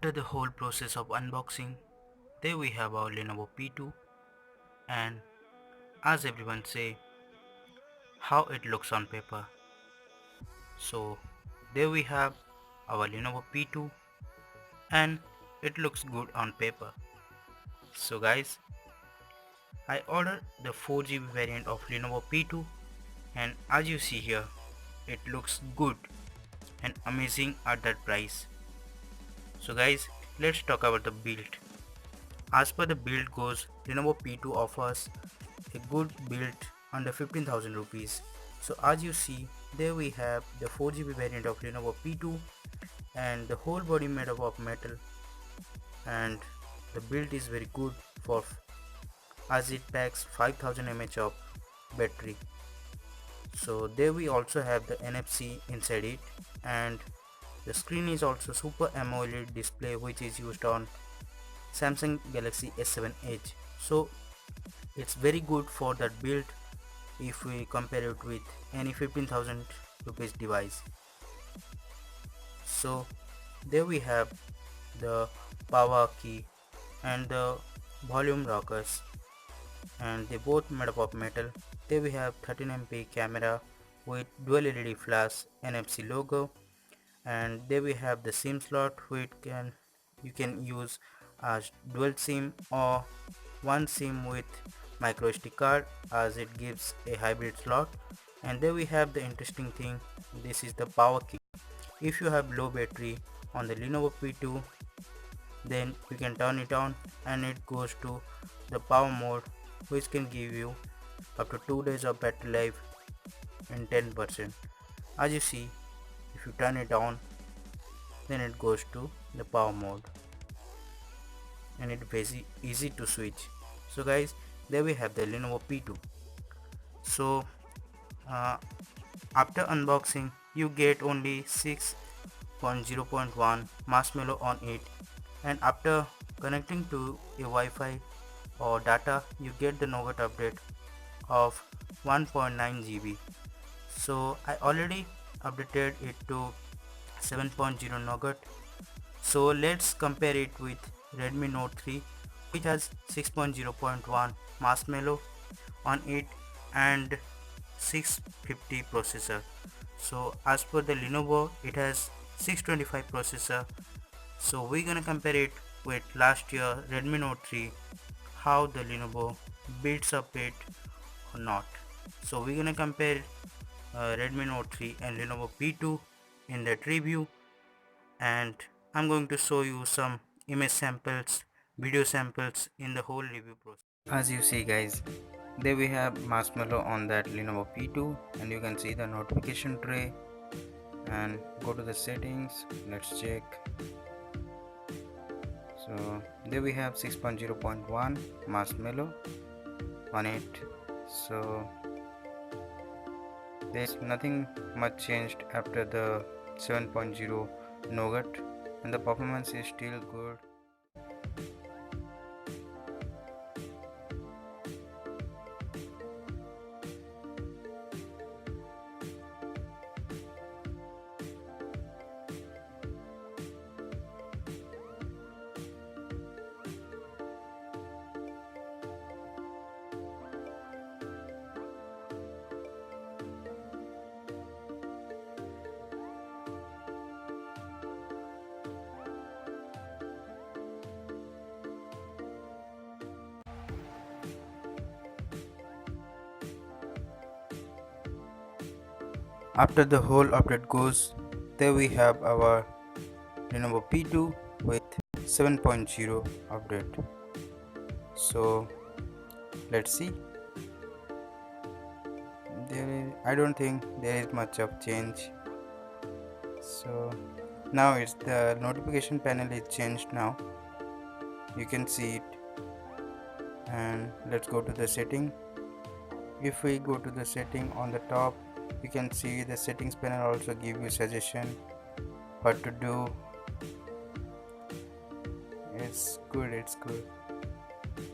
After the whole process of unboxing, there we have our Lenovo P2, and as everyone say, how it looks on paper. So there we have our Lenovo P2, and it looks good on paper. So guys, I ordered the 4GB variant of Lenovo P2, and as you see here, it looks good and amazing at that price. So guys, let's talk about the build. As per the build goes, Lenovo P2 offers a good build under 15,000 rupees. So as you see, there we have the 4GB variant of Lenovo P2, and the whole body made up of metal, and the build is very good for as it packs 5000 mAh of battery. So there we also have the NFC inside it, and the screen is also Super AMOLED display, which is used on Samsung Galaxy S7 Edge. So it's very good for that build if we compare it with any 15,000 rupees device. So there we have the power key and the volume rockers, and they both made up of metal. There we have 13MP camera with dual LED flash NFC logo, and there we have the SIM slot which you can use as dual SIM or one SIM with micro SD card, as it gives a hybrid slot. And there we have the interesting thing, this is the power key. If you have low battery on the Lenovo P2, then you can turn it on and it goes to the power mode, which can give you up to 2 days of battery life in 10%. As you see, if you turn it on, then it goes to the power mode, and it's very easy to switch. So guys, there we have the Lenovo P2. So uh, after unboxing, you get only 6.0.1 marshmallow on it, and after connecting to a Wi-Fi or data, you get the Nougat update of 1.9 GB. So I already updated it to 7.0 Nougat. So let's compare it with Redmi Note 3, which has 6.0.1 marshmallow on it and 650 processor. So as per the Lenovo, it has 625 processor. So we're gonna compare it with last year Redmi Note 3, how the Lenovo builds up it or not. So we're gonna compare Redmi Note 3 and Lenovo P2 in that review, and I'm going to show you some image samples, video samples in the whole review process. As you see guys, there we have marshmallow on that Lenovo P2, and you can see the notification tray, and go to the settings, let's check. So there we have 6.0.1 marshmallow on it. So there's nothing much changed after the 7.0 Nougat, and the performance is still good. After the whole update goes, there we have our Lenovo P2 with 7.0 update. So let's see. I don't think there is much of change. So now it's the notification panel is changed now. You can see it, and let's go to the setting. If we go to the setting on the top, you can see the settings panel also give you suggestion what to do. It's good.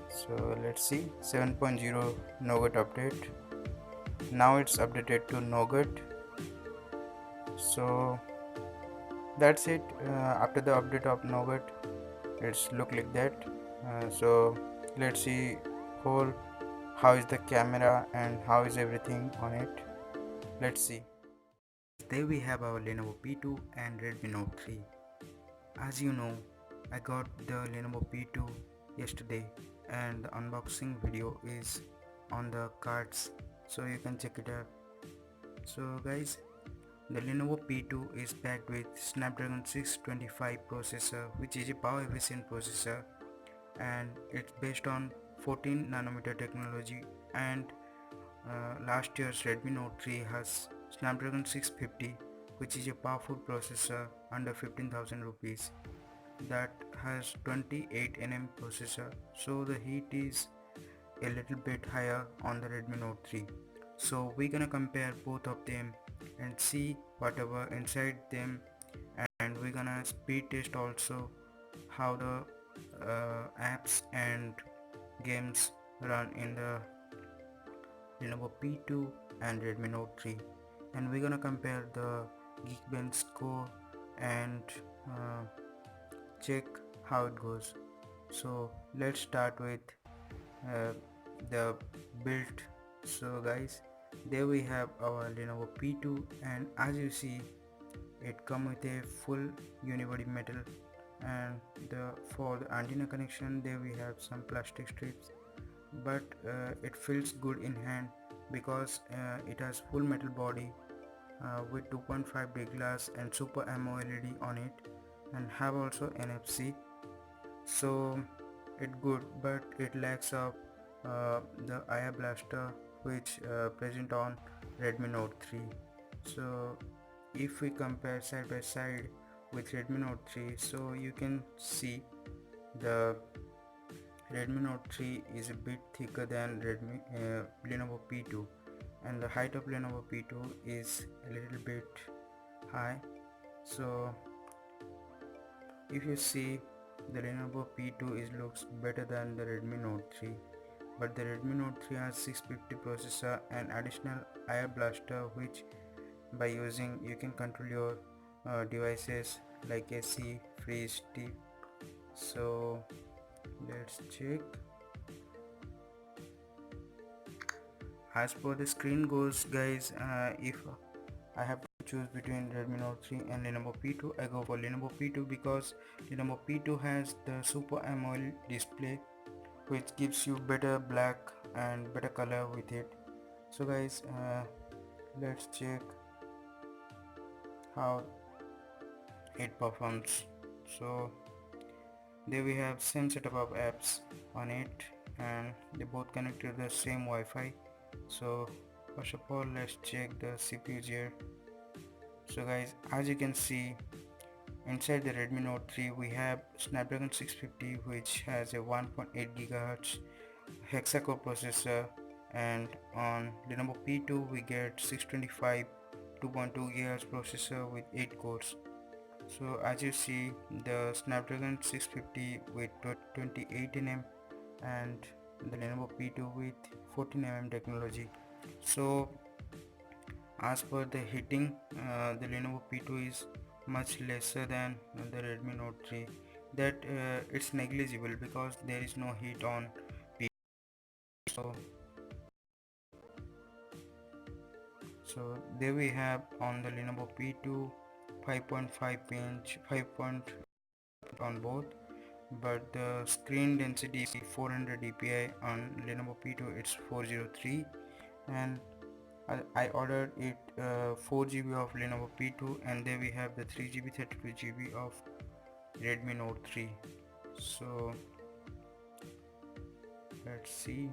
So let's see, 7.0 Nougat update. Now it's updated to Nougat. So that's it. After the update of Nougat, it's look like that. So let's see whole how is the camera and how is everything on it. Let's see. There we have our Lenovo P2 and Redmi Note 3. As you know, I got the Lenovo P2 yesterday and the unboxing video is on the cards, so you can check it out. So guys, the Lenovo P2 is packed with Snapdragon 625 processor, which is a power efficient processor, and it's based on 14 nanometer technology. And last year's Redmi Note 3 has Snapdragon 650, which is a powerful processor under 15,000 rupees, that has 28 nm processor, so the heat is a little bit higher on the Redmi Note 3. So we're gonna compare both of them and see whatever inside them, and we're gonna speed test also how the apps and games run in the Lenovo P2 and Redmi Note 3, and we're gonna compare the Geekbench score and uh, check how it goes. So let's start with uh, the build. So guys, there we have our Lenovo P2, and as you see, it comes with a full unibody metal, and for the antenna connection there we have some plastic strips, but it feels good in hand because it has full metal body with 2.5D glass and super AMOLED on it, and have also NFC. So it good, but it lacks of the IR blaster which present on Redmi Note 3. So if we compare side by side with Redmi Note 3, so you can see the Redmi Note 3 is a bit thicker than Lenovo P2, and the height of Lenovo P2 is a little bit high. So if you see, the Lenovo P2 looks better than the Redmi Note 3, but the Redmi Note 3 has 650 processor and additional IR blaster, which by using you can control your devices like AC, freeze, sleep. So let's check. As per the screen goes, guys, if I have to choose between Redmi Note 3 and Lenovo P2, I go for Lenovo P2 because Lenovo P2 has the Super AMOLED display, which gives you better black and better color with it. So guys, let's check how it performs. So there we have same setup of apps on it, and they both connect to the same Wi-Fi. So first of all, let's check the CPU here. So guys, as you can see, inside the Redmi Note 3 we have Snapdragon 650, which has a 1.8 GHz Hexacore processor, and on Lenovo P2 we get 625 2.2 GHz processor with 8 cores. So as you see, the Snapdragon 650 with 28 nm and the Lenovo P2 with 14 mm technology. So as per the heating, the Lenovo P2 is much lesser than the Redmi Note 3. That it's negligible because there is no heat on P2. So there we have on the Lenovo P2 5.5 inch 5. On both, but the screen density is 400 dpi. On Lenovo P2 it's 403, and I ordered it 4 GB of Lenovo P2, and there we have the 3 GB 32 GB of Redmi Note 3. So let's see.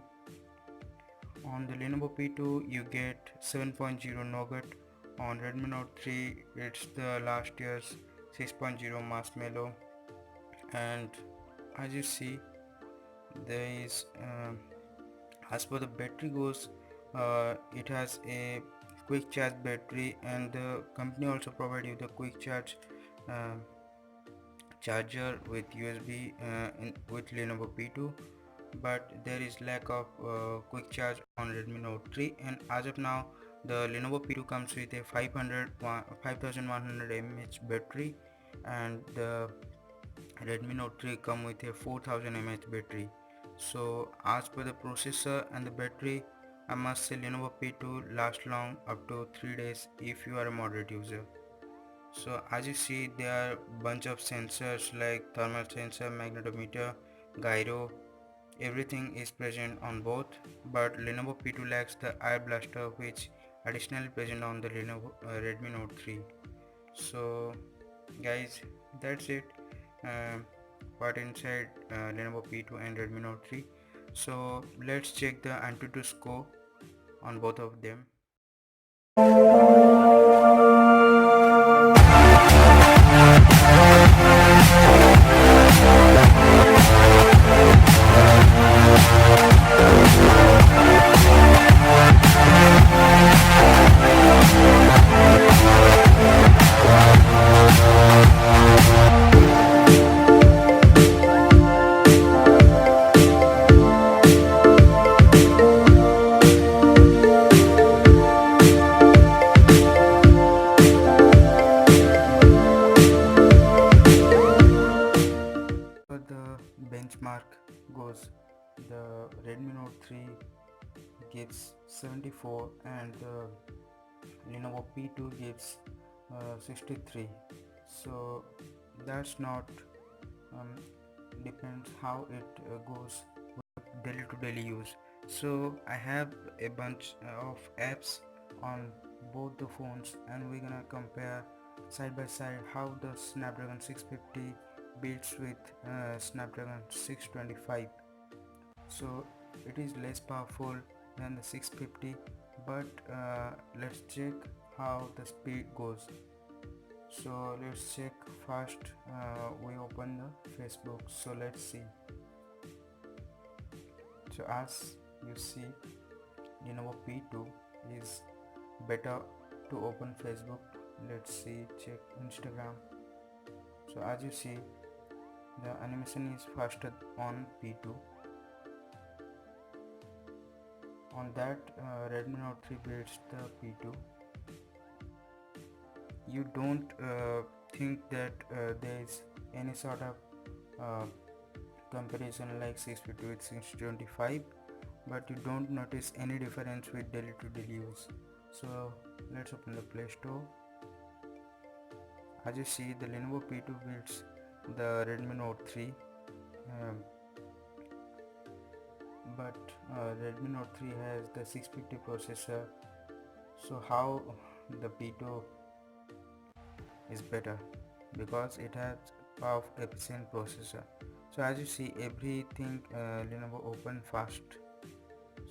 On the Lenovo P2 you get 7.0 Nougat. On Redmi Note 3 it's the last year's 6.0 Marshmallow, and as you see there is as per the battery goes, it has a quick charge battery, and the company also provide you the quick charge uh, charger with USB with Lenovo P2, but there is lack of quick charge on Redmi Note 3. And as of now, the Lenovo P2 comes with a 5100 mAh battery, and the Redmi Note 3 come with a 4000 mAh battery. So as per the processor and the battery, I must say Lenovo P2 lasts long up to 3 days if you are a moderate user. So as you see, there are bunch of sensors like thermal sensor, magnetometer, gyro. Everything is present on both, but Lenovo P2 lacks the eye blaster, which additionally present on the Lenovo Redmi Note 3. So guys, that's it. um, what inside Lenovo P2 and Redmi Note 3. So let's check the Antutu score on both of them. The benchmark goes, the Redmi Note 3 gives 74 and the Lenovo P2 gives 63. So that's not um, depends how it goes with daily to daily use. So I have a bunch of apps on both the phones, and we're gonna compare side by side how the Snapdragon 650 beats with Snapdragon 625. So it is less powerful than the 650, but let's check how the speed goes. So let's check first. We open the Facebook, so let's see. So as you see, Lenovo P2 is better to open Facebook. Let's see, check Instagram. So as you see, the animation is faster on P2. On that, Redmi Note 3 beats the P2. You don't think that there is any sort of uh, comparison like 650 with 625, but you don't notice any difference with daily to daily use. So let's open the Play Store. As you see, the Lenovo P2 beats the Redmi Note 3, but Redmi Note 3 has the 650 processor. So how the P2 is better? Because it has powerful efficient processor. So as you see, everything Lenovo open fast.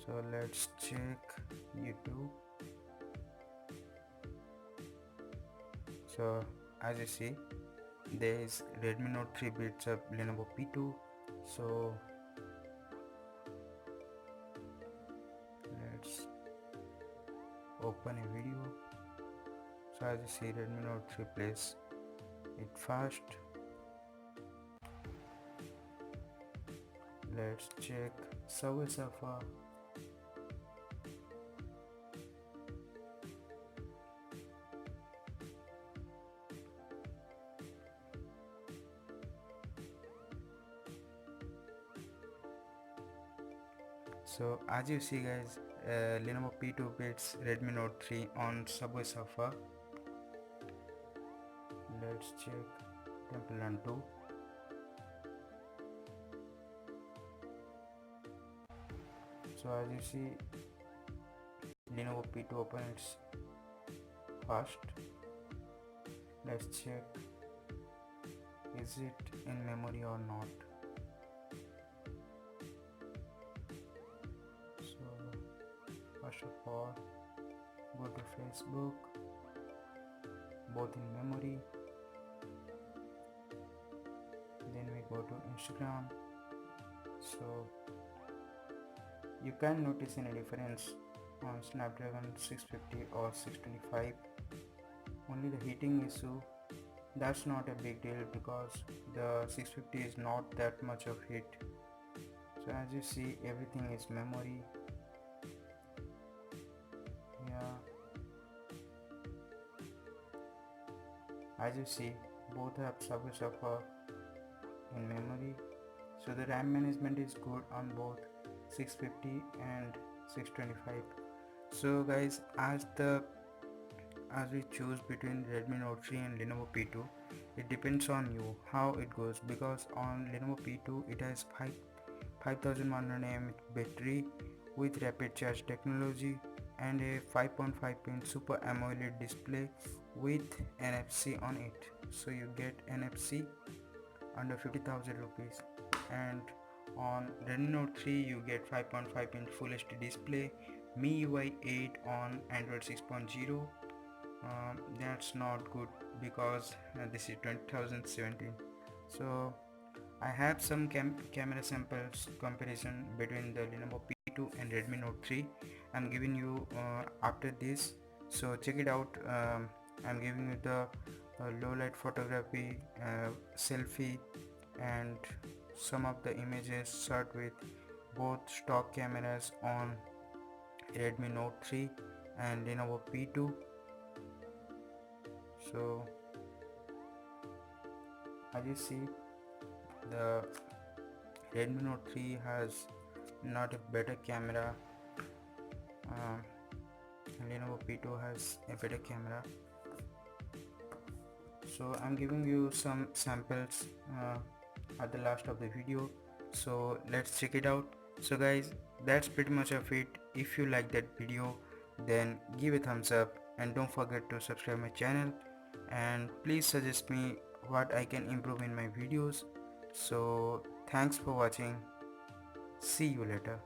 So let's check YouTube. So as you see, there is Redmi Note 3 beats up Lenovo P2. So let's open a video. So as you see, Redmi Note 3 plays it fast. Let's check Subway Surfer. So as you see guys, Lenovo P2 beats Redmi Note 3 on Subway Surfer. Let's check Temple Run 2. So as you see, Lenovo P2 opens fast. Let's check, is it in memory or not. So first of all, go to Facebook, both in memory. Then we go to Instagram. So you can notice any difference on Snapdragon 650 or 625. Only the heating issue, that's not a big deal because the 650 is not that much of heat. So as you see, everything is memory. Yeah, as you see, both have sub-woofer in memory. So the RAM management is good on both 650 and 625. So guys, as we choose between Redmi Note 3 and Lenovo P2, it depends on you how it goes, because on Lenovo P2 it has 5100 mAh battery with rapid charge technology and a 5.5 pin Super AMOLED display with NFC on it. So you get NFC under 50,000 rupees. And on Redmi Note 3 you get 5.5 inch Full HD display, MIUI 8 on Android 6.0. That's not good because this is 2017. So I have some camera samples comparison between the Lenovo P2 and Redmi Note 3. I'm giving you after this, so check it out. I'm giving you the low light photography, selfie, and some of the images shot with both stock cameras on Redmi Note 3 and Lenovo P2. So as you see, the Redmi Note 3 has not a better camera. uh, Lenovo P2 has a better camera. So I'm giving you some samples at the last of the video, so let's check it out. So guys, that's pretty much of it. If you like that video, then give a thumbs up and don't forget to subscribe my channel, and please suggest me what I can improve in my videos. So thanks for watching. See you later.